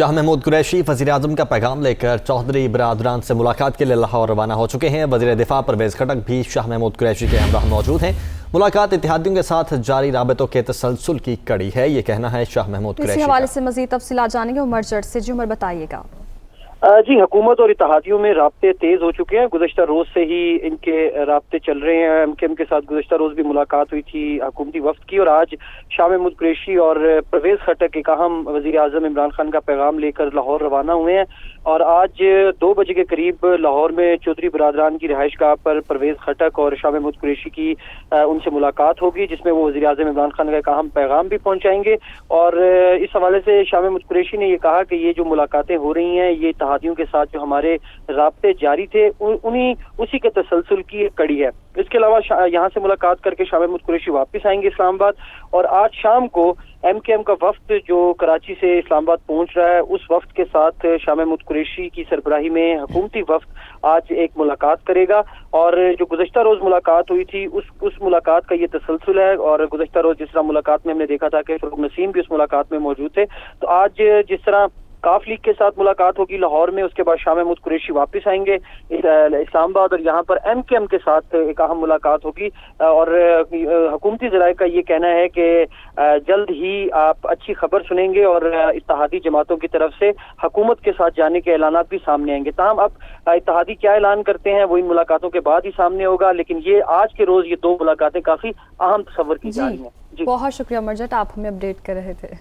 شاہ محمود قریشی وزیراعظم کا پیغام لے کر چودھری برادران سے ملاقات کے لیے لاہور روانہ ہو چکے ہیں۔ وزیر دفاع پرویز خٹک بھی شاہ محمود قریشی کے ہمراہ موجود ہیں۔ ملاقات اتحادیوں کے ساتھ جاری رابطوں کے تسلسل کی کڑی ہے، یہ کہنا ہے شاہ محمود قریشی کا۔ اسی حوالے سے مزید تفصیلات جانیں گے عمر جٹ سے۔ جی عمر، بتائیے گا۔ جی، حکومت اور اتحادیوں میں رابطے تیز ہو چکے ہیں۔ گزشتہ روز سے ہی ان کے رابطے چل رہے ہیں۔ ایم کے ساتھ گزشتہ روز بھی ملاقات ہوئی تھی حکومتی وفد کی، اور آج شاہ محمود قریشی اور پرویز خٹک ایک اہم وزیر اعظم عمران خان کا پیغام لے کر لاہور روانہ ہوئے ہیں، اور آج 2 بجے کے قریب لاہور میں چودھری برادران کی رہائش گاہ پر پرویز خٹک اور شاہ محمود قریشی کی ان سے ملاقات ہوگی، جس میں وہ وزیر اعظم عمران خان کا ایک اہم پیغام بھی پہنچائیں گے۔ اور اس حوالے سے شاہ محمود قریشی نے یہ کہا کہ یہ جو ملاقاتیں ہو رہی ہیں یہ اتحادیوں کے ساتھ جو ہمارے رابطے جاری تھے اسی کے تسلسل کی ایک کڑی ہے۔ اس کے علاوہ یہاں سے ملاقات کر کے شاہ محمود قریشی واپس آئیں گے اسلام آباد، اور آج شام کو ایم کے ایم کا وفد جو کراچی سے اسلام آباد پہنچ رہا ہے، اس وفد کے ساتھ شاہ محمود قریشی کی سربراہی میں حکومتی وفد آج ایک ملاقات کرے گا، اور جو گزشتہ روز ملاقات ہوئی تھی اس ملاقات کا یہ تسلسل ہے۔ اور گزشتہ روز جس طرح ملاقات میں ہم نے دیکھا تھا کہ فروغ نسیم بھی اس ملاقات میں موجود تھے، تو آج جس طرح کاف لیگ کے ساتھ ملاقات ہوگی لاہور میں، اس کے بعد شاہ محمود قریشی واپس آئیں گے اسلام آباد، اور یہاں پر ایم کے ایم کے ساتھ ایک اہم ملاقات ہوگی۔ اور حکومتی ذرائع کا یہ کہنا ہے کہ جلد ہی آپ اچھی خبر سنیں گے، اور اتحادی جماعتوں کی طرف سے حکومت کے ساتھ جانے کے اعلانات بھی سامنے آئیں گے۔ تاہم اب اتحادی کیا اعلان کرتے ہیں وہ ان ملاقاتوں کے بعد ہی سامنے ہوگا، لیکن یہ آج کے روز یہ 2 ملاقاتیں کافی اہم تصور کی جا رہی ہیں۔ بہت شکریہ عمر جٹ، آپ ہمیں اپڈیٹ کر رہے تھے۔